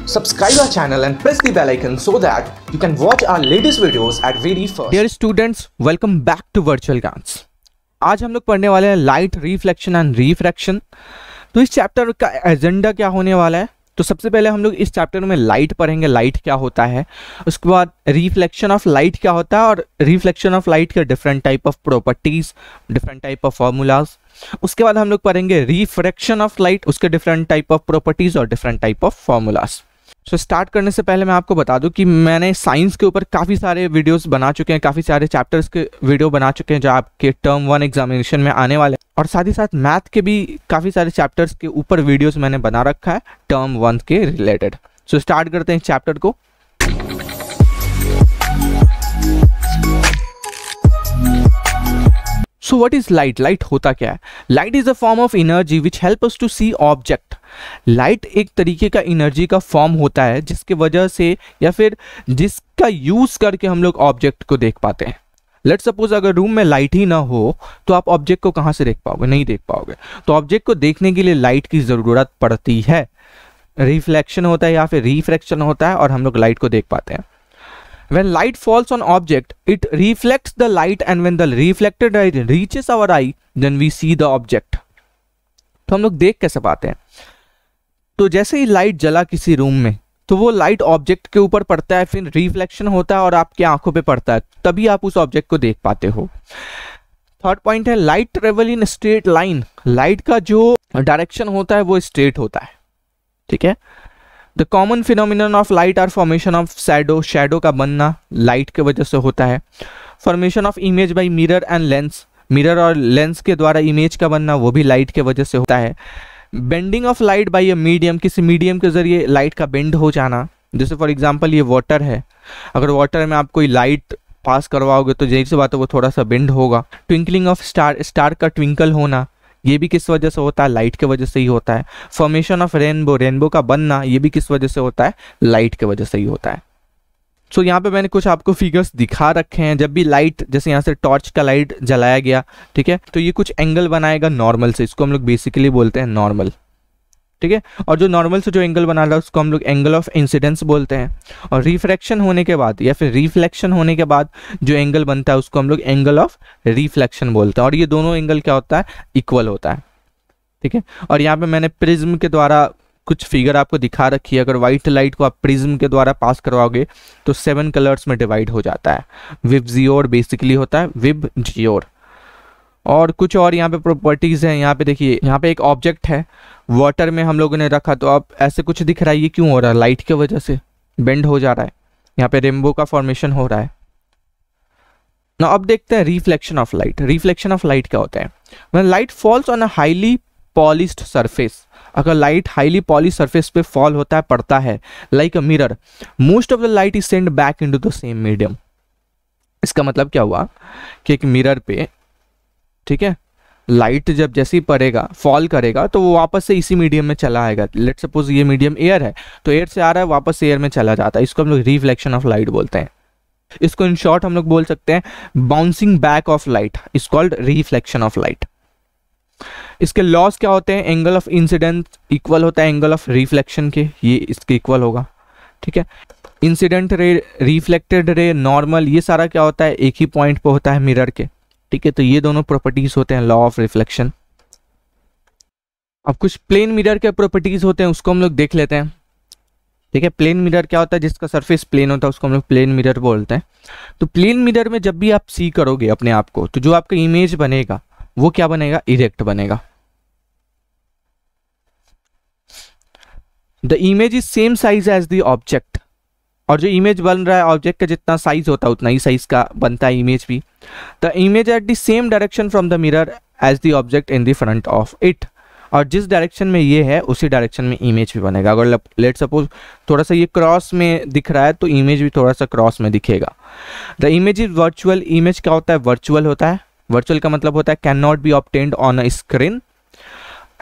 Subscribe our channel and press the bell icon so that you can watch our latest videos at very first. Dear students, welcome back to Virtual Guns. आज हम लोग पढ़ने वाले हैं light reflection and refraction. तो इस chapter का agenda क्या होने वाला है? तो सबसे पहले हम लोग इस चैप्टर में लाइट पढ़ेंगे, लाइट क्या होता है, उसके बाद रिफ्लेक्शन ऑफ लाइट क्या होता है और रिफ्लेक्शन ऑफ लाइट के different type of properties, different type of formulas. उसके बाद हम लोग पढ़ेंगे रिफ्रैक्शन ऑफ लाइट, उसके डिफरेंट टाइप ऑफ प्रॉपर्टीज और different type of formulas. So start करने से पहले मैं आपको बता दूं कि मैंने साइंस के ऊपर काफ़ी सारे वीडियोस बना चुके हैं, काफ़ी सारे चैप्टर्स के वीडियो बना चुके हैं जो आपके टर्म 1 एग्जामिनेशन में आने वाले हैं, और साथ ही साथ मैथ के भी काफ़ी सारे चैप्टर्स के ऊपर वीडियोस मैंने बना रखा है टर्म 1 के रिलेटेड। सो स्टार्ट करते हैं चैप्टर को। So what is light? Light होता क्या है? Light is a form of energy which help us to see object. Light एक तरीके का एनर्जी का फॉर्म होता है जिसके वजह से या फिर जिसका यूज करके हम लोग ऑब्जेक्ट को देख पाते हैं। लेट्स सपोज अगर रूम में लाइट ही ना हो तो आप ऑब्जेक्ट को कहां से देख पाओगे? नहीं देख पाओगे। तो ऑब्जेक्ट को देखने के लिए लाइट की जरूरत पड़ती है। रिफ्लेक्शन होता है या फिर रिफ्रैक्शन होता है और हम लोग लाइट को देख पाते हैं। When light falls on object, it reflects the light, and when the reflected light reaches our eye, then we see the object. तो हम लोग देख कैसे पाते हैं? तो जैसे ही लाइट जला किसी रूम में तो वो लाइट ऑब्जेक्ट के ऊपर पड़ता है, फिर रिफ्लेक्शन होता है और आपकी आंखों पे पड़ता है, तभी आप उस ऑब्जेक्ट को देख पाते हो। थर्ड पॉइंट है light travel in straight line. Light का जो डायरेक्शन होता है वो स्ट्रेट होता है, ठीक है। The common phenomenon of light are formation of shadow. Shadow का बनना लाइट के वजह से होता है। Formation of image by mirror and lens. Mirror और लेंस के द्वारा इमेज का बनना वो भी लाइट के वजह से होता है। Bending of light by a medium. किसी मीडियम के जरिए लाइट का बेंड हो जाना। जैसे फॉर एग्जांपल ये वाटर है, अगर वाटर में आप कोई लाइट पास करवाओगे तो जैसे बात है वो थोड़ा सा बेंड होगा। Twinkling of star. स्टार का ट्विंकल होना ये भी किस वजह से होता है? लाइट के वजह से ही होता है। Formation of rainbow. रेनबो का बनना ये भी किस वजह से होता है? लाइट के वजह से ही होता है। सो यहाँ पे मैंने कुछ आपको फिगर्स दिखा रखे हैं। जब भी लाइट, जैसे यहाँ से टॉर्च का लाइट जलाया गया, ठीक है, तो ये कुछ एंगल बनाएगा नॉर्मल से। इसको हम लोग बेसिकली बोलते हैं नॉर्मल, ठीक है। और जो नॉर्मल से जो एंगल बना रहा है उसको हम लोग एंगल ऑफ इंसिडेंस बोलते हैं। और रिफ्रैक्शन होने के बाद या फिर रिफ्लेक्शन होने के बाद जो एंगल बनता है उसको हम लोग एंगल ऑफ रिफ्लेक्शन बोलते हैं। और ये दोनों एंगल क्या होता है? इक्वल होता है, ठीक है। और यहाँ पे मैंने प्रिज्म के द्वारा कुछ फिगर आपको दिखा रखी है। अगर व्हाइट लाइट को आप प्रिज्म के द्वारा पास करवाओगे तो 7 कलर्स में डिवाइड हो जाता है। विबजियोर बेसिकली होता है, विबजियोर। और कुछ और यहाँ पे प्रॉपर्टीज हैं। यहाँ पे देखिए, यहाँ पे एक ऑब्जेक्ट है, वाटर में हम लोगों ने रखा, तो अब ऐसे कुछ दिख रहा है। ये क्यों हो रहा है? लाइट के वजह से बेंड हो जा रहा है। यहाँ पे रेनबो का फॉर्मेशन हो रहा है ना। अब देखते हैं reflection of light. Reflection of light क्या होता है? When light falls on a highly polished surface. अगर लाइट हाईली पॉलिश सरफेस पे फॉल होता है, पड़ता है, like a mirror, most of the light is send back into the same medium. इसका मतलब क्या हुआ कि एक मिरर पे, ठीक है, लाइट जब जैसे ही पड़ेगा, फॉल करेगा, तो वो वापस से इसी मीडियम में चला आएगा। लेट्स सपोज ये मीडियम एयर है, तो एयर से आ रहा है, वापस से एयर में चला जाता है। इसको हम लोग रिफ्लेक्शन ऑफ लाइट बोलते हैं। इसको इन शॉर्ट हम लोग बोल सकते हैं bouncing back of light is called reflection of light. इसके लॉस क्या होते हैं? एंगल ऑफ इंसिडेंस इक्वल होता है एंगल ऑफ रिफ्लेक्शन के, ये इसके इक्वल होगा, ठीक है। Incident ray, reflected ray, normal, ये सारा क्या होता है? एक ही पॉइंट पे होता है मिरर के, ठीक है। तो ये दोनों प्रॉपर्टीज होते हैं लॉ ऑफ रिफ्लेक्शन। अब कुछ प्लेन मिरर के प्रॉपर्टीज होते हैं, उसको हम लोग देख लेते हैं, ठीक है। प्लेन मिरर क्या होता है? जिसका सरफेस प्लेन होता है उसको हम लोग प्लेन मिरर बोलते हैं। तो प्लेन मिरर में जब भी आप सी करोगे अपने आप को, तो जो आपका इमेज बनेगा वो क्या बनेगा? इरेक्ट बनेगा। The image is same size as the object. और जो इमेज बन रहा है ऑब्जेक्ट का जितना साइज होता है उतना ही साइज का बनता है इमेज भी। The image at the same direction from the mirror as the object in the front of it. और जिस डायरेक्शन में ये है उसी डायरेक्शन में इमेज भी बनेगा। अगर लेट सपोज थोड़ा सा ये क्रॉस में दिख रहा है तो इमेज भी थोड़ा सा क्रॉस में दिखेगा। The image is virtual. Image क्या होता है? वर्चुअल होता है। वर्चुअल का मतलब होता है can not be obtained on a screen.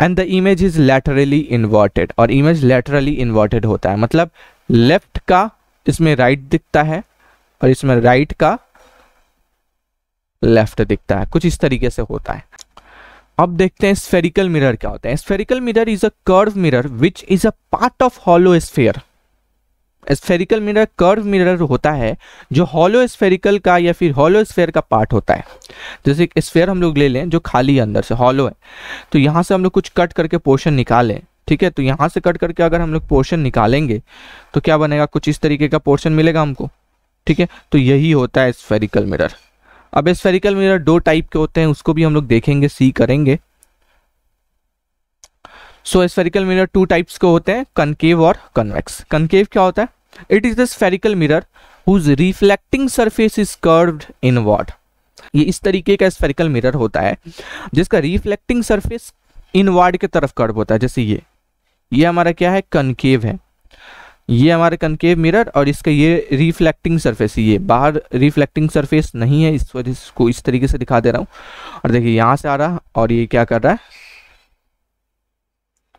And the image is laterally inverted. और इमेज लैटरली इन्वर्टेड होता है, मतलब लेफ्ट का इसमें राइट दिखता है और इसमें राइट का लेफ्ट दिखता है, कुछ इस तरीके से होता है। अब देखते हैं स्फेरिकल मिरर क्या होता है। Spherical mirror is a curve mirror which is a part of hollow sphere. Spherical mirror curve mirror होता है जो हॉलो स्फेरिकल का या फिर हॉलो स्फेयर का पार्ट होता है। जैसे एक स्फेयर हम लोग ले लें जो खाली अंदर से हॉलो है, तो यहाँ से हम लोग कुछ कट करके पोर्शन निकालें, ठीक है। तो यहाँ से कट करके अगर हम लोग पोर्शन निकालेंगे तो क्या बनेगा, कुछ इस तरीके का पोर्शन मिलेगा हमको, ठीक है। तो यही होता है स्फेरिकल मिरर। अब स्फेरिकल मिरर दो टाइप के होते हैं, उसको भी हम लोग देखेंगे, सी करेंगे। सो स्फेरिकल मिरर टू टाइप्स के होते हैं, कनकेव और कन्वेक्स। कनकेव क्या होता है? It is the spherical mirror whose reflecting surface is curved inward. ये इस तरीके का स्फेरिकल मिरर होता है जिसका रिफ्लेक्टिंग सरफेस इनवर्ड की तरफ कर्व होता है। जैसे ये हमारा क्या है, कनकेव है, ये हमारा कनकेव मिरर, और इसका ये रिफ्लेक्टिंग सरफेस, ये बाहर रिफ्लेक्टिंग सरफेस नहीं है, इस वजह से इसको इस तरीके से दिखा दे रहा हूं। और देखिए यहां से आ रहा और ये क्या कर रहा है,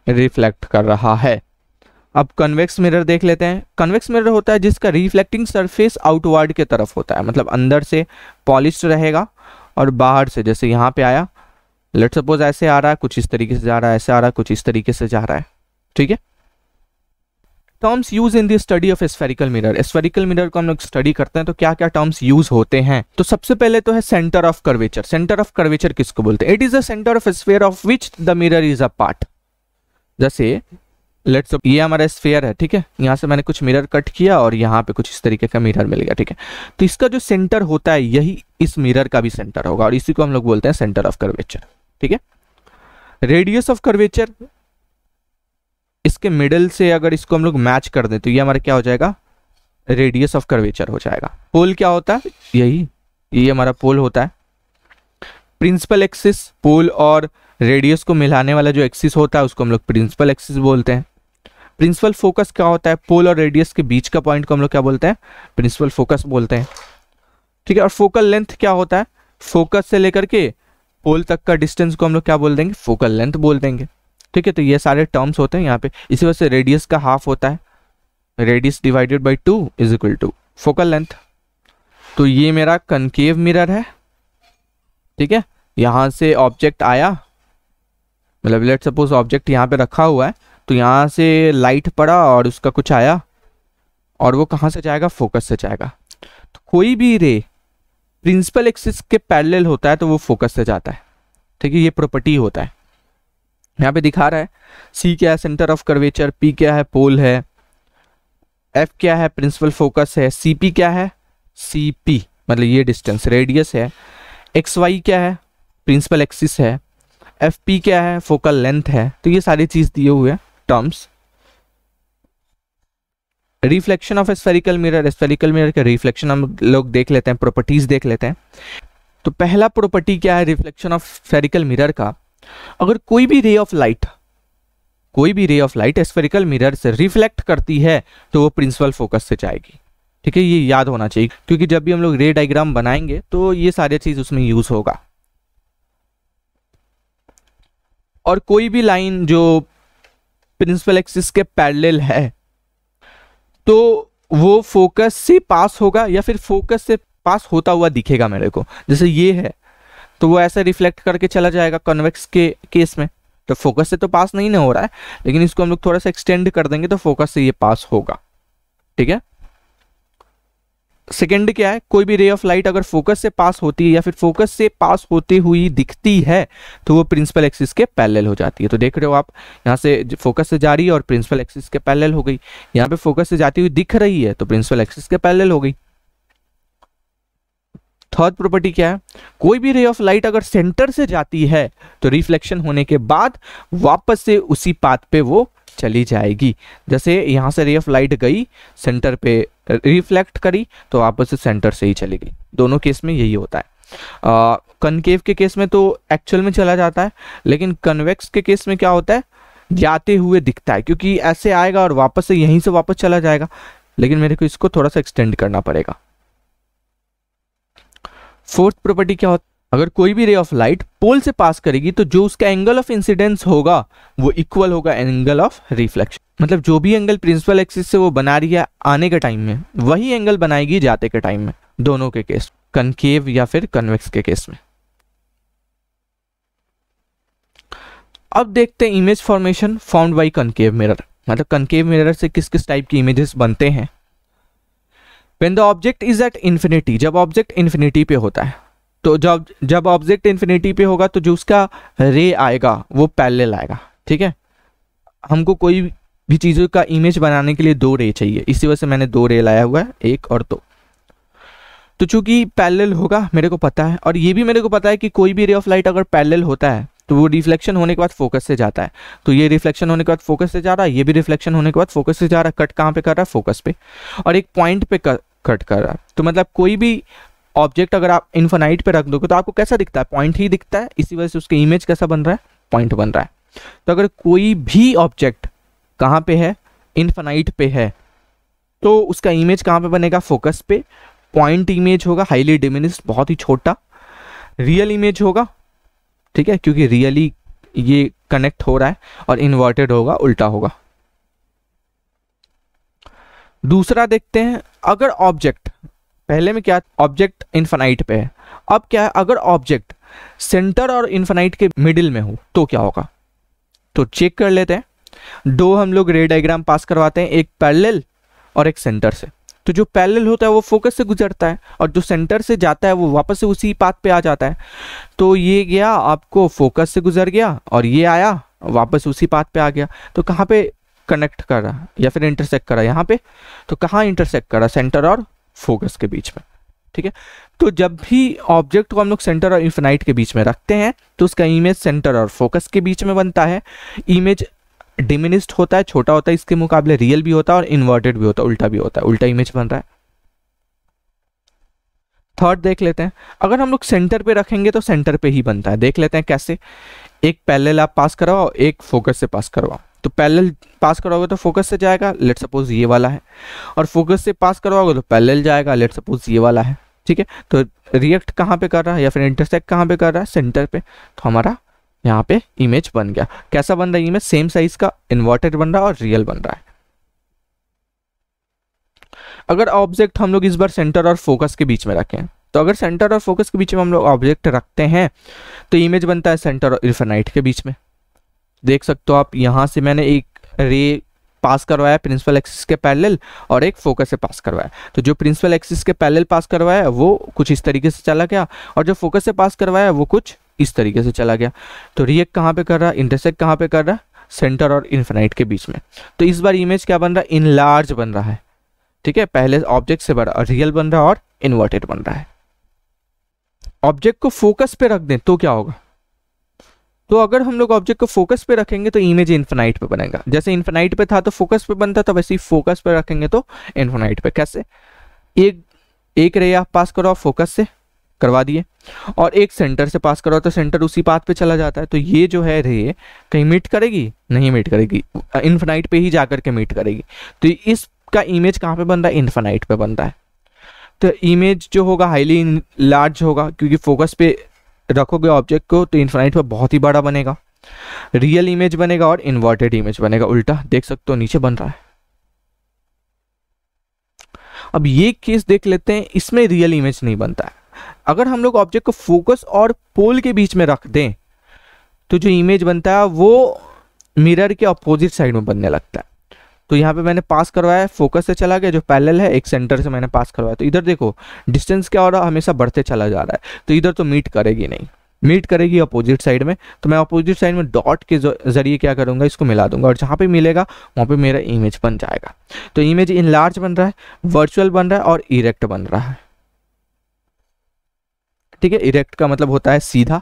रिफ्लेक्ट कर रहा है। अब कन्वेक्स मिरर देख लेते हैं। कन्वेक्स मिरर होता है जिसका रिफ्लेक्टिंग सरफेस आउटवर्ड के तरफ होता है, मतलब अंदर से पॉलिश्ड रहेगा और बाहर से, जैसे यहाँ पे आया, लेट सपोज ऐसे आ रहा है, कुछ इस तरीके से जा रहा है, ऐसे आ रहा है, कुछ इस तरीके से जा रहा है, ठीक है। Terms use in the study of spherical mirror. Spherical mirror को हम लोग स्टडी करते हैं तो क्या क्या टर्म्स यूज होते हैं। तो सबसे पहले तो है centre of curvature. Centre of curvature किसको बोलते हैं? It is the centre of sphere of which the mirror is a part. जैसे लेट्स ये हमारा स्फीयर है, ठीक है, यहाँ से मैंने कुछ मिरर कट किया और यहाँ पे कुछ इस तरीके का मिरर मिल गया, ठीक है। तो इसका जो सेंटर होता है यही इस मिरर का भी सेंटर होगा और इसी को हम लोग बोलते हैं सेंटर ऑफ कर्वेचर, ठीक है। रेडियस ऑफ कर्वेचर, इसके मिडल से अगर इसको हम लोग मैच कर दें तो ये हमारा क्या हो जाएगा, रेडियस ऑफ कर्वेचर हो जाएगा। पोल क्या होता है? ये हमारा पोल होता है। प्रिंसिपल एक्सिस, पोल और रेडियस को मिलाने वाला जो एक्सिस होता है उसको हम लोग प्रिंसिपल एक्सिस बोलते हैं। प्रिंसिपल फोकस क्या होता है? पोल और रेडियस के बीच का पॉइंट को हम लोग क्या बोलते हैं? प्रिंसिपल फोकस बोलते हैं, ठीक है। और फोकल लेंथ क्या होता है? फोकस से लेकर के पोल तक का डिस्टेंस को हम लोग क्या बोल देंगे? फोकल लेंथ बोल देंगे, ठीक है। तो ये सारे टर्म्स होते हैं यहाँ पे। इसी वजह से रेडियस का हाफ होता है, radius divided by 2 is equal to focal length. तो ये मेरा कनकेव मिरर है, ठीक है। यहाँ से ऑब्जेक्ट आया, मतलब लेट सपोज ऑब्जेक्ट यहाँ पे रखा हुआ है, तो यहाँ से लाइट पड़ा और उसका कुछ आया और वो कहाँ से जाएगा? फोकस से जाएगा। तो कोई भी रे प्रिंसिपल एक्सिस के पैरेलल होता है तो वो फोकस से जाता है, ठीक है। ये प्रॉपर्टी होता है, यहाँ पे दिखा रहा है। सी क्या है? Centre of curvature. पी क्या है? पोल है। एफ क्या है? प्रिंसिपल फोकस है। सी पी क्या है? सी पी मतलब ये डिस्टेंस, रेडियस है। एक्स वाई क्या है? प्रिंसिपल एक्सिस है। एफ पी क्या है? फोकल लेंथ है। तो ये सारी चीज दिए हुए हैं terms. Reflection of spherical mirror. Spherical mirror के रिफ्लेक्शन हम लोग देख लेते हैं, प्रॉपर्टीज देख लेते हैं। तो पहला प्रॉपर्टी क्या है रिफ्लेक्शन ऑफ स्फेरिकल मिरर का? अगर कोई भी रे ऑफ लाइट स्फेरिकल मिरर से रिफ्लेक्ट करती है तो वो प्रिंसिपल फोकस से जाएगी, ठीक है। ये याद होना चाहिए क्योंकि जब भी हम लोग रे डायग्राम बनाएंगे तो ये सारी चीज उसमें यूज होगा। और कोई भी लाइन जो प्रिंसिपल एक्सिस के पैरेलल है तो वो फोकस से पास होगा या फिर फोकस से पास होता हुआ दिखेगा मेरे को। जैसे ये है तो वो ऐसा रिफ्लेक्ट करके चला जाएगा कन्वेक्स के केस में, तो फोकस से तो पास नहीं ना हो रहा है, लेकिन इसको हम लोग थोड़ा सा एक्सटेंड कर देंगे तो फोकस से ये पास होगा, ठीक है। सेकेंड क्या है? कोई भी रे ऑफ लाइट अगर फोकस से पास होती है या फिर फोकस से पास होती हुई दिखती है तो वो प्रिंसिपल एक्सिस के पैरेलल हो जाती है। तो देख रहे हो आप, यहाँ से फोकस से जा रही है और प्रिंसिपल एक्सिस के पैरेलल हो गई। यहाँ पे फोकस से जाती हुई दिख रही है तो प्रिंसिपल एक्सिस के पैरेलल हो गई। थर्ड प्रॉपर्टी क्या है? कोई भी रे ऑफ लाइट अगर सेंटर से जाती है तो रिफ्लेक्शन होने के बाद वापस से उसी पाथ पे वो चली जाएगी। जैसे यहां से रे ऑफ लाइट गई, सेंटर पे रिफ्लेक्ट करी तो वापस से सेंटर से ही चली गई। दोनों केस में यही होता है। कनकेव के केस में तो एक्चुअल में चला जाता है, लेकिन कन्वेक्स के केस में क्या होता है? जाते हुए दिखता है, क्योंकि ऐसे आएगा और वापस से यहीं से वापस चला जाएगा, लेकिन मेरे को इसको थोड़ा सा एक्सटेंड करना पड़ेगा। फोर्थ प्रॉपर्टी क्या होता है? अगर कोई भी रे ऑफ लाइट पोल से पास करेगी तो जो उसका एंगल ऑफ इंसिडेंस होगा वो इक्वल होगा एंगल ऑफ रिफ्लेक्शन। मतलब जो भी एंगल प्रिंसिपल एक्सिस से वो बना रही है आने के टाइम में, वही एंगल बनाएगी जाते के टाइम में, दोनों के केस, कनकेव या फिर कन्वेक्स के केस में। अब देखते हैं image formation found by concave mirror. मतलब कनकेव मिरर से किस किस टाइप की इमेजेस बनते हैं when the object is at infinity, जब ऑब्जेक्ट इन्फिनिटी पे होता है, तो जब ऑब्जेक्ट इन्फिनिटी पे होगा तो जो उसका रे आएगा वो पैरेलल आएगा। ठीक है, हमको कोई भी चीज़ों का इमेज बनाने के लिए 2 रे चाहिए, इसी वजह से मैंने 2 रे लाया हुआ है, 1 और 2। तो चूंकि पैरेलल होगा मेरे को पता है, और ये भी मेरे को पता है कि कोई भी रे ऑफ लाइट अगर पैरेलल होता है तो वो रिफ्लेक्शन होने के बाद फोकस से जाता है। तो ये रिफ्लेक्शन होने के बाद फोकस से जा रहा है, ये भी रिफ्लेक्शन होने के बाद फोकस से जा रहा है। कट कहाँ पे कर रहा है? फोकस पे, और एक पॉइंट पे कट कर रहा है। तो मतलब कोई भी ऑब्जेक्ट अगर आप इन्फिनाइट पे रख दोगे तो आपको कैसा दिखता है? पॉइंट ही दिखता है। इसी वजह से उसकी इमेज कैसा बन रहा है? पॉइंट बन रहा है। तो अगर कोई भी ऑब्जेक्ट कहाँ पे है? इन्फिनाइट पे है, तो उसका इमेज कहाँ पे बनेगा? फोकस पे। पॉइंट इमेज होगा, हाईली डिमिनिश्ड, बहुत ही छोटा। रियल इमेज होगा, ठीक है, क्योंकि रियली ये कनेक्ट हो रहा है, और इन्वर्टेड होगा, उल्टा होगा। दूसरा देखते हैं, अगर ऑब्जेक्ट, पहले में क्या, ऑब्जेक्ट इन्फिनाइट पे है, अब क्या है, अगर ऑब्जेक्ट सेंटर और इन्फिनाइट के मिडिल में हो तो क्या होगा? तो चेक कर लेते हैं। 2 हम लोग रे डायग्राम पास करवाते हैं, एक पैरेलल और एक सेंटर से। तो जो पैरेलल होता है वो फोकस से गुजरता है, और जो सेंटर से जाता है वो वापस से उसी पाथ पे आ जाता है। तो ये गया आपको फोकस से गुजर गया, और ये आया वापस उसी पाथ पे आ गया। तो कहाँ पे कनेक्ट कर रहा या फिर इंटरसेक्ट कर रहा? यहाँ पे। तो कहाँ इंटरसेक्ट कर रहा? सेंटर और फोकस के बीच में। ठीक है, तो जब भी ऑब्जेक्ट को हम लोग सेंटर और इन्फिनाइट के बीच में रखते हैं तो उसका इमेज सेंटर और फोकस के बीच में बनता है। इमेज डिमिनिश्ड होता है, छोटा होता है, इसके मुकाबले रियल भी होता है और इन्वर्टेड भी होता है, उल्टा भी होता है, उल्टा इमेज बन रहा है। थर्ड देख लेते हैं, अगर हम लोग सेंटर पे रखेंगे तो सेंटर पे ही बनता है। देख लेते हैं कैसे। एक पैरेलल आप पास करवाओ, एक फोकस से पास करवाओ। तो पैरेलल पास करवाओगे तो फोकस से जाएगा, लेट सपोज ये वाला है, और फोकस से पास करवाओगे तो पैरेलल जाएगा, लेट सपोज ये वाला है। ठीक है, तो रिएक्ट कहाँ पे कर रहा है या फिर इंटरसेक्ट कहाँ पे कर रहा है? सेंटर पे। तो हमारा यहाँ पे इमेज बन गया। कैसा बन रहा है इमेज? सेम साइज का, इन्वर्टेड बन रहा है और रियल बन रहा है। अगर ऑब्जेक्ट हम लोग इस बार सेंटर और फोकस के बीच में रखें, तो अगर सेंटर और फोकस के बीच में हम लोग ऑब्जेक्ट रखते हैं तो इमेज बनता है सेंटर और इन्फिनाइट के बीच में। देख सकते हो आप, यहाँ से मैंने एक रे पास करवाया प्रिंसिपल एक्सिस के पैरेलल, और एक फोकस से पास करवाया। तो जो प्रिंसिपल एक्सिस के पैरेलल पास करवाया वो कुछ इस तरीके से चला गया, और जो फोकस से पास करवाया वो कुछ इस तरीके से चला गया। तो रिएक्ट कहाँ पे कर रहा है? इंटरसेक्ट कहाँ पे कर रहा है? सेंटर और इन्फिनाइट के बीच में। तो इस बार इमेज क्या बन रहा है? इनलार्ज बन रहा है। ठीक है, पहले ऑब्जेक्ट से बड़ा, रियल बन रहा है और इन्वर्टेड बन रहा है। ऑब्जेक्ट को फोकस पे रख दें तो क्या होगा? तो अगर हम लोग ऑब्जेक्ट को फोकस पे रखेंगे तो इमेज इन्फिनाइट पे बनेगा। जैसे इन्फिनाइट पे था तो फोकस पे बनता था, वैसे ही फोकस पे रखेंगे तो इन्फिनाइट पे। कैसे? एक रे आप पास करो फोकस से, करवा दिए, और एक सेंटर से पास करो तो सेंटर उसी पाथ पे चला जाता है। तो ये जो है रे कहीं मीट करेगी? नहीं मीट करेगी, इन्फिनाइट पे ही जाकर के मीट करेगी। तो इसका इमेज कहाँ पे बन रहा है? इन्फिनाइट पे बन रहा है। तो इमेज जो होगा हाईली लार्ज होगा, क्योंकि फोकस पे रखोगे ऑब्जेक्ट को तो इन्फिनाइट पे बहुत ही बड़ा बनेगा। रियल इमेज बनेगा और इन्वर्टेड इमेज बनेगा, उल्टा। देख सकते हो नीचे बन रहा है। अब ये केस देख लेते हैं, इसमें रियल इमेज नहीं बनता है। अगर हम लोग ऑब्जेक्ट को फोकस और पोल के बीच में रख दें तो जो इमेज बनता है वो मिरर के अपोजिट साइड में बनने लगता है। तो यहाँ पे मैंने पास करवाया, फोकस से चला गया, जो पैरेलल है, एक सेंटर से मैंने पास करवाया। तो इधर देखो डिस्टेंस क्या हो रहा है? हमेशा बढ़ते चला जा रहा है। तो इधर तो मीट करेगी नहीं, मीट करेगी अपोजिट साइड में। तो मैं अपोजिट साइड में डॉट के जरिए क्या करूंगा? इसको मिला दूंगा, और जहाँ पे मिलेगा वहाँ पे मेरा इमेज बन जाएगा। तो इमेज इनलार्ज बन रहा है, वर्चुअल बन रहा है और इरेक्ट बन रहा है। ठीक है, इरेक्ट का मतलब होता है सीधा।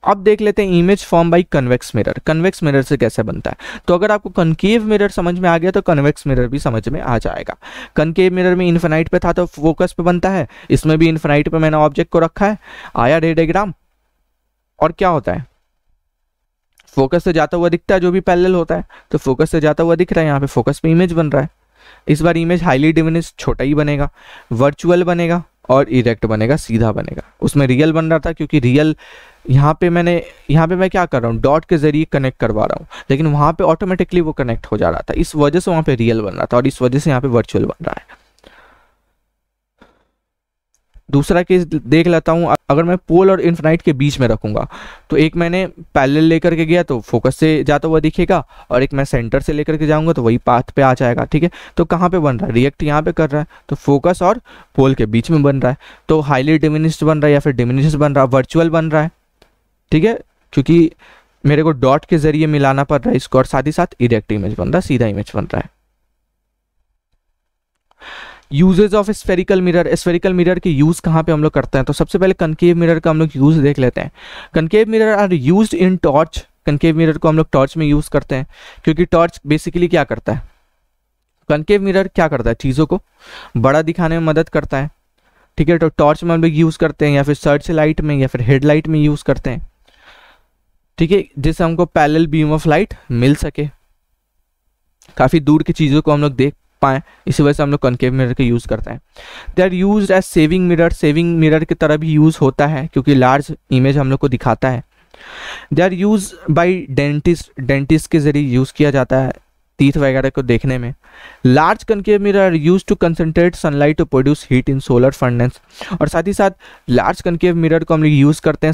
अब देख लेते हैं image form by convex mirror. Convex mirror से कैसे बनता है? तो अगर आपको कनकेव मिरर समझ में आ गया तो कन्वेक्स मिरर भी समझ में आ जाएगा। कनकेव मिरर में इन्फिनाइट पे था तो फोकस पे बनता है, इसमें भी इन्फिनाइट पे मैंने ऑब्जेक्ट को रखा है, आया रे डायग्राम, और क्या होता है? फोकस से जाता हुआ दिखता है, जो भी पैरेलल होता है तो फोकस से जाता हुआ दिख रहा है। यहाँ पे फोकस पे इमेज बन रहा है। इस बार इमेज हाईली डिमिनिश्ड, छोटा ही बनेगा, वर्चुअल बनेगा और इरेक्ट बनेगा, सीधा बनेगा। उसमें रियल बन रहा था, क्योंकि रियल यहाँ पे मैं क्या कर रहा हूँ? डॉट के जरिए कनेक्ट करवा रहा हूँ, लेकिन वहाँ पे ऑटोमेटिकली वो कनेक्ट हो जा रहा था। इस वजह से वहाँ पे रियल बन रहा था, और इस वजह से यहाँ पे वर्चुअल बन रहा है। दूसरा केस देख लेता हूँ, अगर मैं पोल और इन्फिनाइट के बीच में रखूंगा तो एक मैंने पैरेलल लेकर के गया तो फोकस से जाता हुआ दिखेगा, और एक मैं सेंटर से लेकर के जाऊंगा तो वही पाथ पे आ जाएगा। ठीक है, तो कहाँ पे बन रहा है, रिएक्ट यहाँ पे कर रहा है, तो फोकस और पोल के बीच में बन रहा है, तो हाईली डिमिनिश्ड बन रहा है या फिर डिमिनिश्ड बन रहा है, वर्चुअल बन रहा है। ठीक है, क्योंकि मेरे को डॉट के जरिए मिलाना पड़ रहा है इसको, और साथ ही साथ इरेक्ट इमेज बन रहा है, सीधा इमेज बन रहा है। Uses of spherical mirror, spherical mirror के यूज कहाँ पे हम लोग करते हैं, तो सबसे पहले कनकेव मिरर का हम लोग यूज देख लेते हैं। Concave mirror are used in torch, concave mirror को हम लोग टॉर्च में यूज करते हैं, क्योंकि टॉर्च बेसिकली क्या करता है, कनकेव मिरर क्या करता है, चीज़ों को बड़ा दिखाने में मदद करता है। ठीक है, तो टॉर्च में हम लोग यूज करते हैं, या फिर सर्च लाइट में, या फिर हेडलाइट में यूज करते हैं। ठीक है, जिससे हमको पैरेलल बीम ऑफ लाइट मिल सके, काफ़ी दूर की चीज़ों को हम लोग देख पाएँ, इसी वजह से हम लोग कनकेव मिरर का यूज़ करते हैं। They are used as shaving mirror, shaving mirror की तरह भी यूज़ होता है क्योंकि लार्ज इमेज हम लोग को दिखाता है। They are use by dentist, dentist के जरिए यूज़ किया जाता है टीथ वगैरह को देखने में। Large concave mirror are use to concentrate sunlight to produce heat in solar furnace, और साथ ही साथ लार्ज कनकेव मिरर को हम लोग यूज़ करते हैं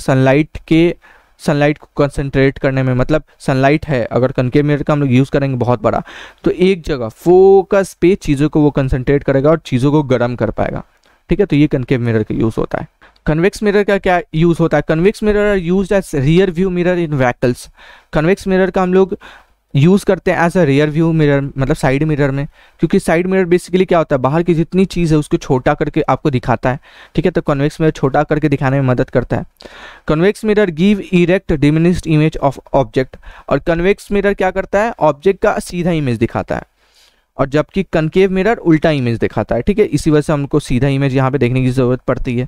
सनलाइट को कंसंट्रेट करने में। मतलब सनलाइट है, अगर कनकेव मिरर का हम लोग यूज़ करेंगे बहुत बड़ा, तो एक जगह फोकस पे चीज़ों को वो कंसंट्रेट करेगा और चीज़ों को गर्म कर पाएगा। ठीक है, तो ये कनकेव मिरर का यूज़ होता है। कन्वेक्स मिरर का क्या यूज़ होता है, convex mirror are used as rear view mirror in vehicles. Convex mirror का हम लोग यूज़ करते हैं as a rear view mirror, मतलब साइड मिरर में, क्योंकि साइड मिरर बेसिकली क्या होता है, बाहर की जितनी चीज़ है उसको छोटा करके आपको दिखाता है। ठीक है, तो कन्वेक्स मिरर छोटा करके दिखाने में मदद करता है। Convex mirror give erect diminished image of object, और कन्वेक्स मिरर क्या करता है, ऑब्जेक्ट का सीधा इमेज दिखाता है, और जबकि कनकेव मिरर उल्टा इमेज दिखाता है। ठीक है, इसी वजह से हमको सीधा इमेज यहाँ पे देखने की ज़रूरत पड़ती है।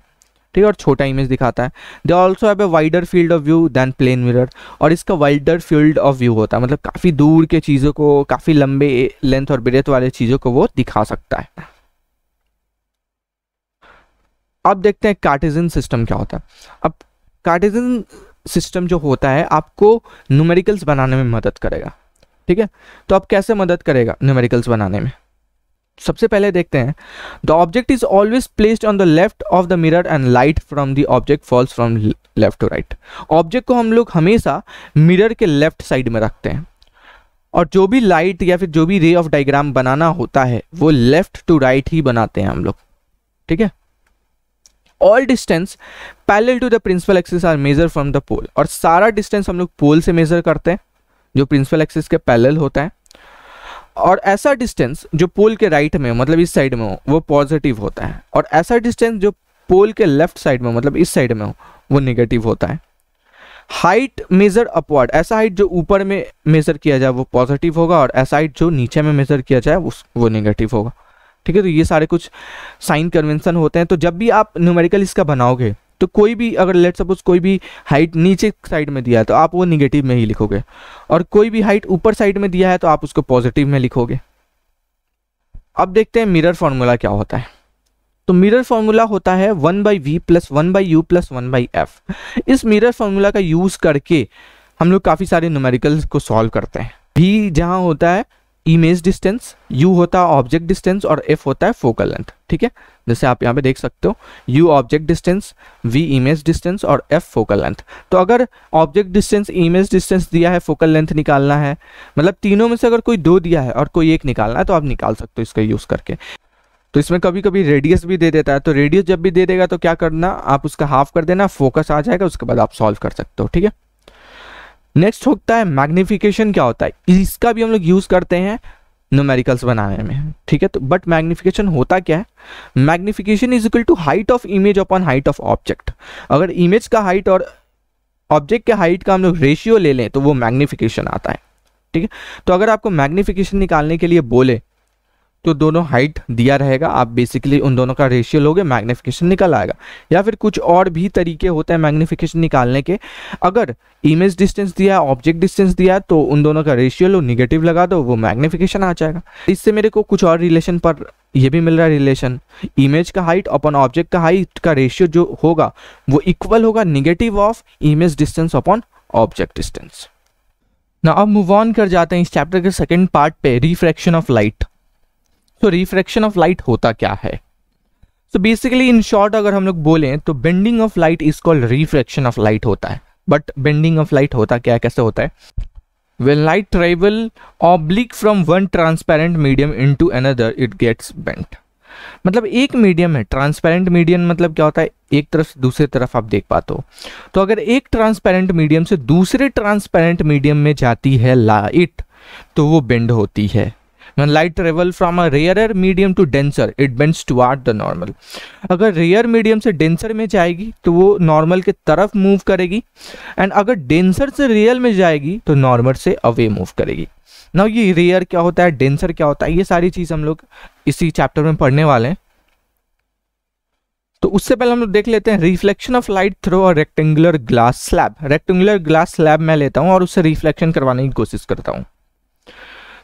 ठीक है, और छोटा इमेज दिखाता है। They also have a wider field of view than plane mirror, और इसका वाइडर फील्ड ऑफ व्यू होता है, मतलब काफ़ी दूर के चीज़ों को, काफ़ी लंबे लेंथ और ब्रेथ वाले चीज़ों को वो दिखा सकता है। अब देखते हैं कार्टेशियन सिस्टम क्या होता है। अब कार्टेशियन सिस्टम जो होता है आपको न्यूमेरिकल्स बनाने में मदद करेगा। ठीक है, तो अब कैसे मदद करेगा न्यूमेरिकल्स बनाने में, सबसे पहले देखते हैं। The object is always placed on the left of the mirror and light from the object falls from left to right. Object को हम लोग हमेशा मिरर के लेफ्ट साइड में रखते हैं, और जो भी लाइट या फिर जो भी रे ऑफ डायग्राम बनाना होता है वो लेफ्ट टू राइट ही बनाते हैं हम लोग। ठीक है, all distance parallel to the principal axis are measure from the pole, और सारा डिस्टेंस हम लोग पोल से मेजर करते हैं जो प्रिंसिपल एक्सिस के पैरेलल होता है, और ऐसा डिस्टेंस जो पोल के राइट में हो, मतलब इस साइड में हो, वो पॉजिटिव होता है, और ऐसा डिस्टेंस जो पोल के लेफ्ट साइड में हो, मतलब इस साइड में हो, वो नेगेटिव होता है। हाइट मेजर अपवर्ड, ऐसा हाइट जो ऊपर में मेजर किया जाए वो पॉजिटिव होगा, और ऐसा हाइट जो नीचे में मेजर किया जाए वो नेगेटिव होगा। ठीक है, तो ये सारे कुछ साइन कन्वेंशन होते हैं। तो जब भी आप न्यूमेरिकल इसका बनाओगे तो कोई भी, अगर लेट सपोज कोई भी हाइट नीचे साइड में दिया है तो आप वो निगेटिव में ही लिखोगे, और कोई भी हाइट ऊपर साइड में दिया है तो आप उसको पॉजिटिव में लिखोगे। अब देखते हैं मिरर फॉर्मूला क्या होता है। तो मिरर फॉर्मूला होता है 1/v + 1/u + 1/f। इस मिरर फॉर्मूला का यूज करके हम लोग काफ़ी सारे न्यूमेरिकल्स को सॉल्व करते हैं। v जहाँ होता है इमेज डिस्टेंस, u होता है ऑब्जेक्ट डिस्टेंस, और f होता है फोकल लेंथ। ठीक है, जैसे आप यहाँ पे देख सकते हो, u object distance, v image distance और f फोकल लेंथ। तो अगर ऑब्जेक्ट डिस्टेंस, इमेज डिस्टेंस दिया है, फोकल लेंथ निकालना है, मतलब तीनों में से अगर कोई दो दिया है और कोई एक निकालना है तो आप निकाल सकते हो इसका यूज़ करके। तो इसमें कभी कभी रेडियस भी दे देता है, तो रेडियस जब भी दे देगा तो क्या करना, आप उसका हाफ कर देना, फोकस आ जाएगा, उसके बाद आप सॉल्व कर सकते हो। ठीक है, नेक्स्ट होता है मैग्निफिकेशन। क्या होता है, इसका भी हम लोग यूज करते हैं न्यूमेरिकल्स बनाने में। ठीक है, तो बट मैग्निफिकेशन होता क्या है, magnification is equal to height of image upon height of object. अगर इमेज का हाइट और ऑब्जेक्ट के हाइट का हम लोग रेशियो ले लें तो वो मैग्निफिकेशन आता है। ठीक है, तो अगर आपको मैग्निफिकेशन निकालने के लिए बोले तो दोनों हाइट दिया रहेगा, आप बेसिकली उन दोनों का रेशियो लोगे, मैग्निफिकेशन निकल आएगा। या फिर कुछ और भी तरीके होते हैं मैग्निफिकेशन निकालने के। अगर इमेज डिस्टेंस दिया है, ऑब्जेक्ट डिस्टेंस दिया है, तो उन दोनों का रेशियो लो, निगेटिव लगा दो, वो मैग्निफिकेशन आ जाएगा। इससे मेरे को कुछ और रिलेशन पर ये भी मिल रहा है रिलेशन, इमेज का हाइट अपॉन ऑब्जेक्ट का हाइट का रेशियो जो होगा वो इक्वल होगा negative of image distance upon object distance. ना अब मूव ऑन कर जाते हैं इस चैप्टर के सेकेंड पार्ट पे, रिफ्रैक्शन ऑफ लाइट। तो रिफ्रैक्शन ऑफ लाइट होता क्या है। तो बेसिकली इन शॉर्ट अगर हम लोग बोलें तो bending of light is called reflection of light होता है। बट बेंडिंग ऑफ लाइट होता क्या है, कैसे होता है? When light travel oblique from one transparent medium into another, it gets bent। मतलब एक मीडियम है, ट्रांसपेरेंट मीडियम मतलब क्या होता है, एक तरफ से दूसरी तरफ आप देख पाते हो। तो अगर एक ट्रांसपेरेंट मीडियम से दूसरे ट्रांसपेरेंट मीडियम में जाती है लाइट तो वो बेंड होती है। When light travel from a rarer medium to denser, it bends toward the normal। अगर रेयर मीडियम से डेंसर में जाएगी तो वो नॉर्मल के तरफ मूव करेगी, एंड अगर डेंसर से रेयर में जाएगी तो नॉर्मल से अवे मूव करेगी। नाउ ये रेयर क्या होता है, डेंसर क्या होता है, ये सारी चीज हम लोग इसी चैप्टर में पढ़ने वाले हैं। तो उससे पहले हम लोग देख लेते हैं reflection of light through a rectangular glass slab. Rectangular glass slab मैं लेता हूं और उससे रिफ्लेक्शन करवाने की कोशिश करता हूं।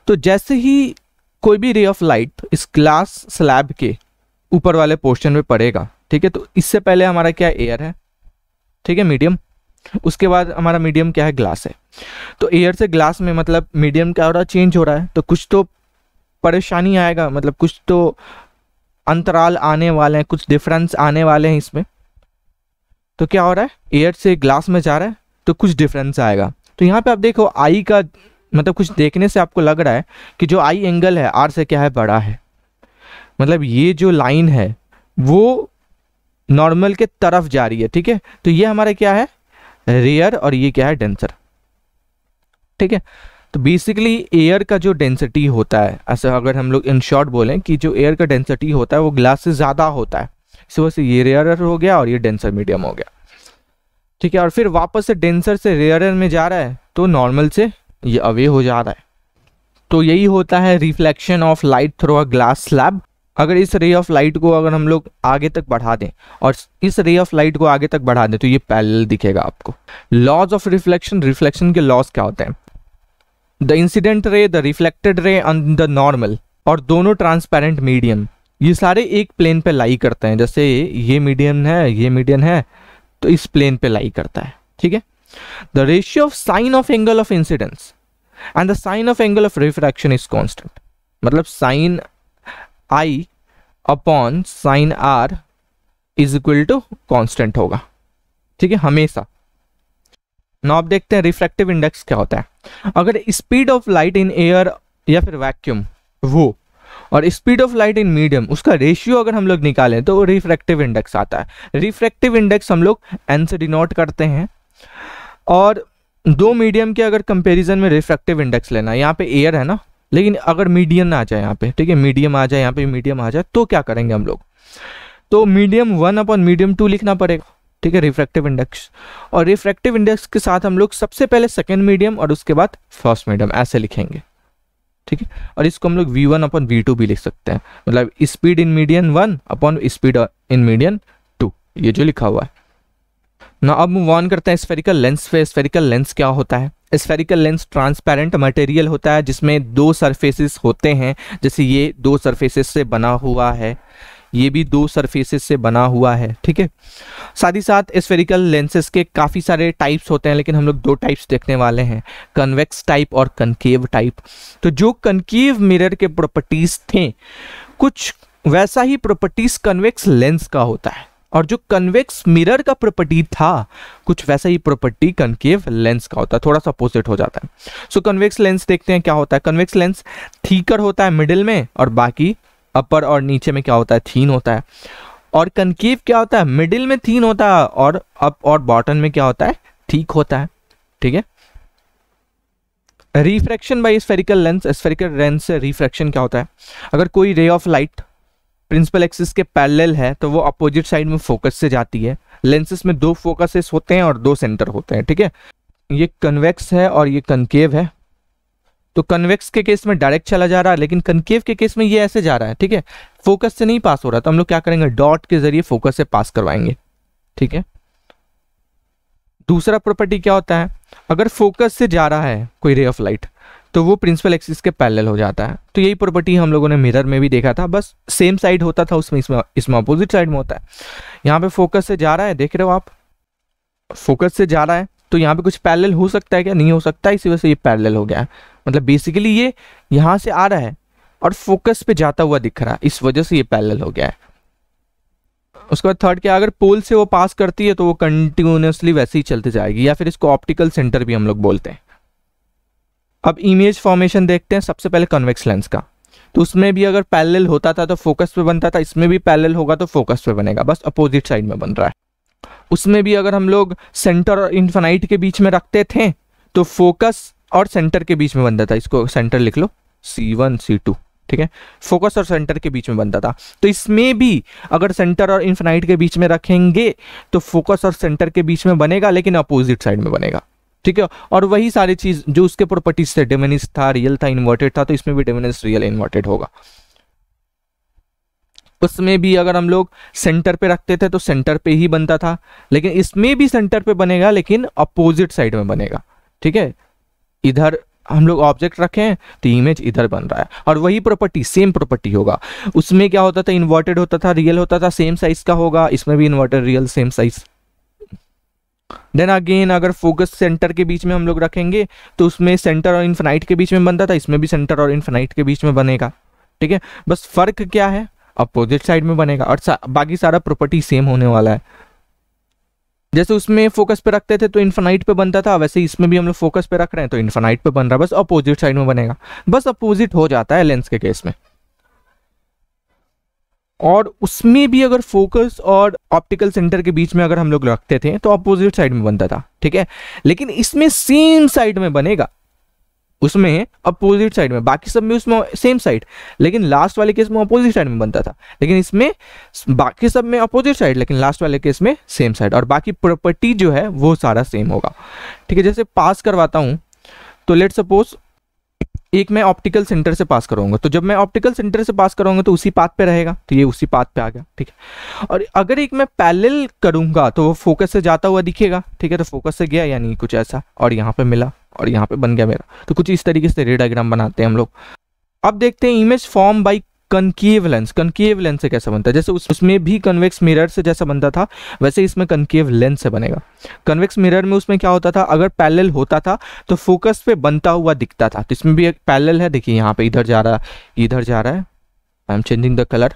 तो जैसे ही कोई भी रे ऑफ लाइट इस ग्लास स्लैब के ऊपर वाले पोर्शन में पड़ेगा, ठीक है, तो इससे पहले हमारा क्या एयर है, ठीक है, मीडियम, उसके बाद हमारा मीडियम क्या है, ग्लास है। तो एयर से ग्लास में मतलब मीडियम क्या हो रहा है, चेंज हो रहा है, तो कुछ तो परेशानी आएगा, मतलब कुछ तो अंतराल आने वाले हैं, कुछ डिफरेंस आने वाले हैं इसमें। तो क्या हो रहा है, एयर से ग्लास में जा रहा है तो कुछ डिफरेंस आएगा। तो यहाँ पे आप देखो आई का मतलब कुछ देखने से आपको लग रहा है कि जो आई एंगल है आर से क्या है, बड़ा है। मतलब ये जो लाइन है वो नॉर्मल के तरफ जा रही है, ठीक है। तो ये हमारा क्या है, रेयर, और ये क्या है, डेंसर, ठीक है। तो बेसिकली एयर का जो डेंसिटी होता है, ऐसा अगर हम लोग इन शॉर्ट बोलें कि जो एयर का डेंसिटी होता है वो ग्लास से ज़्यादा होता है, इस वजह से ये रेयर हो गया और ये डेंसर मीडियम हो गया, ठीक है। और फिर वापस से डेंसर से रेयर में जा रहा है तो नॉर्मल से ये अवे हो जा रहा है। तो यही होता है reflection of light through a glass slab. अगर इस रे ऑफ लाइट को अगर हम लोग आगे तक बढ़ा दें और इस रे ऑफ लाइट को आगे तक बढ़ा दें तो ये पैरेलल दिखेगा आपको। लॉज ऑफ रिफ्लेक्शन, रिफ्लेक्शन के लॉज क्या होते हैं? The incident ray, the reflected ray and the normal, और दोनों ट्रांसपेरेंट मीडियम, ये सारे एक प्लेन पे लाई करते हैं। जैसे ये मीडियम है, ये मीडियम है, तो इस प्लेन पे लाई करता है, ठीक है। The ratio of sine of angle of incidence and the sine of angle of refraction is constant। मतलब sin I upon sin R is equal to constant होगा, ठीक है, हमेशा। now आप देखते हैं रिफ्रैक्टिव इंडेक्स क्या होता है। अगर speed of light in air या फिर वैक्यूम वो और speed of light in medium, उसका रेशियो अगर हम लोग निकालें तो रिफ्रैक्टिव इंडेक्स आता है। रिफ्रैक्टिव इंडेक्स हम लोग n से डिनोट करते हैं। और दो मीडियम के अगर कंपैरिजन में रिफ्रैक्टिव इंडेक्स लेना, यहाँ पे एयर है ना, लेकिन अगर मीडियम आ जाए यहाँ पे, ठीक है, मीडियम आ जाए यहाँ पे, मीडियम आ जाए, तो क्या करेंगे हम लोग, तो मीडियम 1 अपॉन मीडियम 2 लिखना पड़ेगा, ठीक है, रिफ्रैक्टिव इंडेक्स। और रिफ्रैक्टिव इंडेक्स के साथ हम लोग सबसे पहले सेकेंड मीडियम और उसके बाद फर्स्ट मीडियम ऐसे लिखेंगे, ठीक है। और इसको हम लोग v1 अपॉन v2 भी लिख सकते हैं, मतलब speed in medium 1 upon speed in medium 2, ये जो लिखा हुआ है ना। अब मूव ऑन करते हैं स्फेरिकल लेंस पे। स्फेरिकल लेंस क्या होता है? स्फेरिकल लेंस ट्रांसपेरेंट मटेरियल होता है जिसमें दो सरफेसेस होते हैं। जैसे ये दो सरफेसेस से बना हुआ है, ये भी दो सरफेसेस से बना हुआ है, ठीक है। साथ ही साथ स्फेरिकल लेंसेस के काफ़ी सारे टाइप्स होते हैं, लेकिन हम लोग दो टाइप्स देखने वाले हैं, कन्वेक्स टाइप और कनकेव टाइप। तो जो कनकेव मिरर के प्रॉपर्टीज थे, कुछ वैसा ही प्रॉपर्टीज कन्वेक्स लेंस का होता है, और जो कन्वेक्स मिरर का प्रॉपर्टी था कुछ वैसा ही प्रॉपर्टी कनकेव लेंस का होता है, थोड़ा सा अपोजिट हो जाता है। सो कन्वेक्स लेंस देखते हैं क्या होता है। कन्वेक्स लेंस थीकर होता है मिडिल में, और बाकी अपर और नीचे में क्या होता है, थीन होता है। और कनकेव क्या होता है, मिडिल में थीन होता है और अप और बॉटम में क्या होता है, ठीक होता है, ठीक है। Refraction by spherical lens, spherical lens से रिफ्रैक्शन क्या होता है? अगर कोई ray of light principal axis के पैरेलल है तो वो अपोजिट साइड में फोकस से जाती है। लेंसेस में दो फोकसेस होते हैं और दो सेंटर होते हैं, ठीक है। ये कन्वेक्स है और ये कनकेव है। तो कन्वेक्स के केस में डायरेक्ट चला जा रहा है, लेकिन कनकेव के केस में ये ऐसे जा रहा है, ठीक है, फोकस से नहीं पास हो रहा। तो हम लोग क्या करेंगे, डॉट के जरिए फोकस से पास करवाएंगे, ठीक है। दूसरा प्रॉपर्टी क्या होता है, अगर फोकस से जा रहा है कोई रे ऑफ लाइट तो वो प्रिंसिपल एक्सिस के पैरेलल हो जाता है। तो यही प्रॉपर्टी हम लोगों ने मिरर में भी देखा था, बस सेम साइड होता था उसमें, इसमें अपोजिट साइड में होता है। यहाँ पे फोकस से जा रहा है, देख रहे हो आप, फोकस से जा रहा है, तो यहाँ पे कुछ पैरेलल हो सकता है क्या, नहीं हो सकता, इसी वजह से ये पैरेलल हो गया है। मतलब बेसिकली ये यहाँ से आ रहा है और फोकस पे जाता हुआ दिख रहा है, इस वजह से ये पैरेलल हो गया है। उसके बाद थर्ड क्या, अगर पोल से वो पास करती है तो वो कंटिन्यूसली वैसे ही चलती जाएगी, या फिर इसको ऑप्टिकल सेंटर भी हम लोग बोलते हैं। अब इमेज फॉर्मेशन देखते हैं। सबसे पहले कन्वेक्स लेंस का, तो उसमें भी अगर पैरेलल होता था तो फोकस पे बनता था, इसमें भी पैरेलल होगा तो फोकस पे बनेगा, बस अपोजिट साइड में बन रहा है। उसमें भी अगर हम लोग सेंटर और इन्फिनाइट के बीच में रखते थे तो फोकस और सेंटर के बीच में बनता था, इसको सेंटर लिख लो C1 C2, ठीक है, फोकस और सेंटर के बीच में बनता था। तो इसमें भी अगर सेंटर और इन्फिनाइट के बीच में रखेंगे तो फोकस और सेंटर के बीच में बनेगा, लेकिन अपोजिट साइड में बनेगा, ठीक है। और वही सारी चीज जो उसके प्रॉपर्टीज थे, डिमिनिश था, रियल था, इन्वर्टेड था, तो इसमें भी डिमिनिश, रियल, इन्वर्टेड होगा। उसमें भी अगर हम लोग सेंटर पे रखते थे तो सेंटर पे ही बनता था, लेकिन इसमें भी सेंटर पे बनेगा लेकिन अपोजिट साइड में बनेगा, ठीक है। इधर हम लोग ऑब्जेक्ट रखे हैं तो इमेज इधर बन रहा है, और वही प्रॉपर्टी, सेम प्रॉपर्टी होगा। उसमें क्या होता था, इन्वर्टेड होता था, रियल होता था, सेम साइज का होगा, इसमें भी inverted, real, same size. Then again अगर फोकस सेंटर के बीच में हम लोग रखेंगे तो उसमें सेंटर और इन्फिनाइट के बीच में बनता था, इसमें भी सेंटर और इन्फिनाइट के बीच में बनेगा, ठीक है। बस फर्क क्या है, अपोजिट साइड में बनेगा, और बाकी सारा प्रॉपर्टी सेम होने वाला है। जैसे उसमें फोकस पे रखते थे तो इन्फिनाइट पे बनता था, वैसे इसमें भी हम लोग फोकस पे रख रहे हैं तो इन्फिनाइट पे बन रहा है, बस अपोजिट साइड में बनेगा, बस अपोजिट हो जाता है लेंस के केस में। और उसमें भी अगर फोकस और ऑप्टिकल सेंटर के बीच में अगर हम लोग रखते थे तो अपोजिट साइड में बनता था, ठीक है। लेकिन इसमें सेम साइड में बनेगा, उसमें अपोजिट साइड में, बाकी सब में उसमें सेम साइड, लेकिन लास्ट वाले केस में अपोजिट साइड में बनता था। लेकिन इसमें बाकी सब में अपोजिट साइड, लेकिन लास्ट वाले केस में सेम साइड, और बाकी प्रॉपर्टी जो है वो सारा सेम होगा, ठीक है। जैसे पास करवाता हूं तो लेट सपोज एक मैं ऑप्टिकल सेंटर से पास करूंगा, तो जब मैं ऑप्टिकल सेंटर से पास करूंगा तो उसी पाथ पे रहेगा, तो ये उसी पाथ पे आ गया, ठीक है। और अगर एक मैं पैरेलल करूंगा तो वो फोकस से जाता हुआ दिखेगा, ठीक है, तो फोकस से गया यानी कुछ ऐसा, और यहाँ पे मिला और यहाँ पे बन गया मेरा, तो कुछ इस तरीके से रे डायग्राम बनाते हैं हम लोग। अब देखते हैं image form by concave lens. Concave lens से कैसा बनता है, जैसे उसमें भी कन्वेक्स मिरर से जैसा बनता था वैसे इसमें कनकेव लेंस से बनेगा। कन्वेक्स मिरर में उसमें क्या होता था, अगर पैरेलल होता था तो फोकस पे बनता हुआ दिखता था, तो इसमें भी एक पैरेलल है, देखिए यहाँ पे इधर जा रहा है, इधर जा रहा है, I am changing the colour,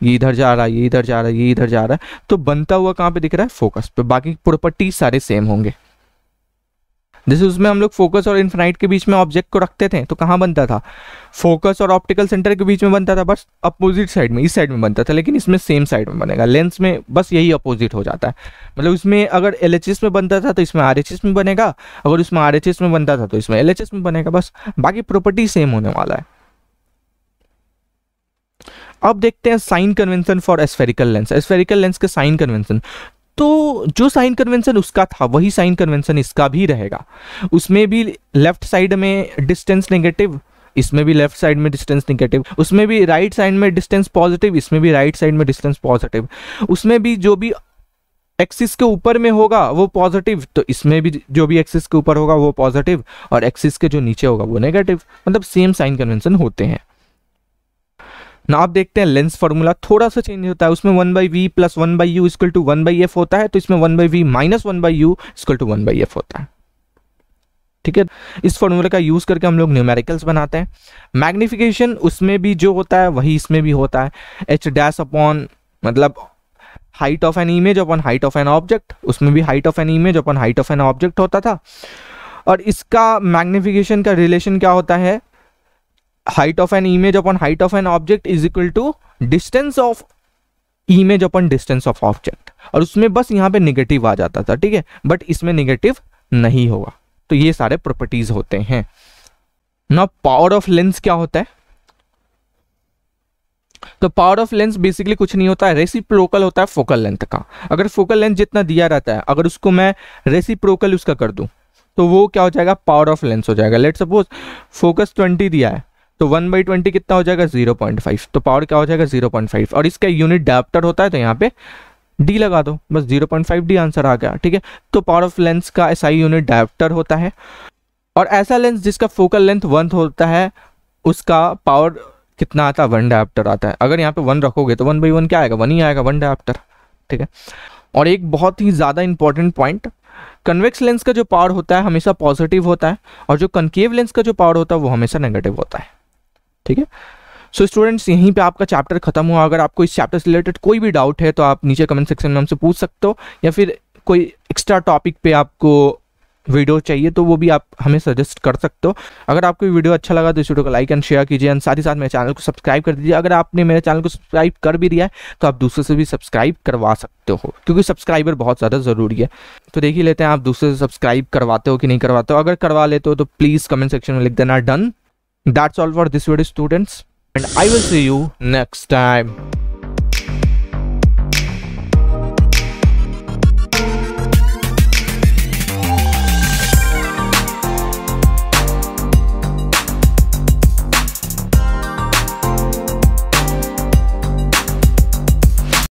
ये इधर जा रहा है, ये इधर जा रहा है, ये इधर जा रहा है, तो बनता हुआ कहाँ पे दिख रहा है, फोकस पे। बाकी प्रॉपर्टी सारे सेम होंगे। जैसे उसमें हम लोग फोकस और इन्फिनाइट के बीच में ऑब्जेक्ट को रखते थे तो कहाँ बनता था, फोकस और ऑप्टिकल सेंटर के बीच में बनता था, बस अपोजिट साइड में, इस साइड में बनता था, लेकिन इसमें सेम साइड में बनेगा। लेंस में बस यही अपोजिट हो जाता है, मतलब उसमें अगर LHS में बनता था तो इसमें RHS में बनेगा, अगर उसमें RHS में बनता था तो इसमें LHS में बनेगा, बस बाकी प्रॉपर्टी सेम होने वाला है। अब देखते हैं sign convention for spherical lens. Spherical lens का साइन कन्वेंशन, तो जो साइन कन्वेंशन उसका था वही साइन कन्वेंशन इसका भी रहेगा। उसमें भी लेफ्ट साइड में डिस्टेंस नेगेटिव, इसमें भी लेफ्ट साइड में डिस्टेंस नेगेटिव, उसमें भी राइट साइड में डिस्टेंस पॉजिटिव, इसमें भी राइट साइड में डिस्टेंस पॉजिटिव, उसमें भी जो भी एक्सिस के ऊपर में होगा वो पॉजिटिव, तो इसमें भी जो भी एक्सिस के ऊपर होगा वो पॉजिटिव, और एक्सिस के जो नीचे होगा वो नेगेटिव, मतलब सेम साइन कन्वेंशन होते हैं ना। आप देखते हैं लेंस फॉर्मूला थोड़ा सा चेंज होता है, उसमें 1/v + 1/u = 1/f होता है, तो इसमें 1/v - 1/u = 1/f होता है, ठीक है। इस फॉर्मूले का यूज करके हम लोग न्यूमेरिकल्स बनाते हैं। मैग्निफिकेशन उसमें भी जो होता है वही इसमें भी होता है, h' अपॉन मतलब height of an image upon height of an object, उसमें भी height of an image upon height of an object होता था। और इसका मैग्निफिकेशन का रिलेशन क्या होता है, height of an image upon height of an object is equal to distance of image upon distance of object, और उसमें बस यहाँ पे नेगेटिव आ जाता था, ठीक है, बट इसमें नेगेटिव नहीं होगा। तो ये सारे प्रॉपर्टीज होते हैं ना। पावर ऑफ लेंस क्या होता है, तो पावर ऑफ लेंस बेसिकली कुछ नहीं होता है, रेसिप्रोकल होता है फोकल लेंथ का। अगर फोकल लेंथ जितना दिया रहता है अगर उसको मैं रेसिप्रोकल उसका कर दूं तो वो क्या हो जाएगा, पावर ऑफ लेंस हो जाएगा। लेट सपोज फोकस 20 दिया है तो 1/20 कितना हो जाएगा, 0.5, तो पावर क्या हो जाएगा 0.5, और इसका यूनिट डायोप्टर होता है तो यहाँ पे d लगा दो, बस 0.5d आंसर आ गया, ठीक है। तो पावर ऑफ लेंस का SI यूनिट डायोप्टर होता है, और ऐसा लेंस जिसका फोकल लेंथ 1 होता है उसका पावर कितना आता है, 1 डायोप्टर आता है। अगर यहाँ पे 1 रखोगे तो 1/1 क्या आएगा, 1 ही आएगा, 1 डायोप्टर, ठीक है। और एक बहुत ही ज़्यादा इंपॉर्टेंट पॉइंट, कन्वेक्स लेंस का जो पावर होता है हमेशा पॉजिटिव होता है, और जो कनकेव लेंस का जो पावर होता है वो हमेशा नेगेटिव होता है, ठीक है। सो स्टूडेंट्स यहीं पे आपका चैप्टर खत्म हुआ। अगर आपको इस चैप्टर से रिलेटेड कोई भी डाउट है तो आप नीचे कमेंट सेक्शन में हमसे पूछ सकते हो, या फिर कोई एक्स्ट्रा टॉपिक पे आपको वीडियो चाहिए तो वो भी आप हमें सजेस्ट कर सकते हो। अगर आपको वीडियो अच्छा लगा तो इस वीडियो को लाइक एंड शेयर कीजिए, एंड साथ ही साथ मेरे चैनल को सब्सक्राइब कर दीजिए। अगर आपने मेरे चैनल को सब्सक्राइब कर भी दिया है तो आप दूसरे से भी सब्सक्राइब करवा सकते हो, क्योंकि सब्सक्राइबर बहुत ज़्यादा ज़रूरी है। तो देख ही लेते हैं आप दूसरे से सब्सक्राइब करवाते हो कि नहीं करवाते हो। अगर करवा लेते हो तो प्लीज़ कमेंट सेक्शन में लिख देना done. That's all for this video students, and I will see you next time.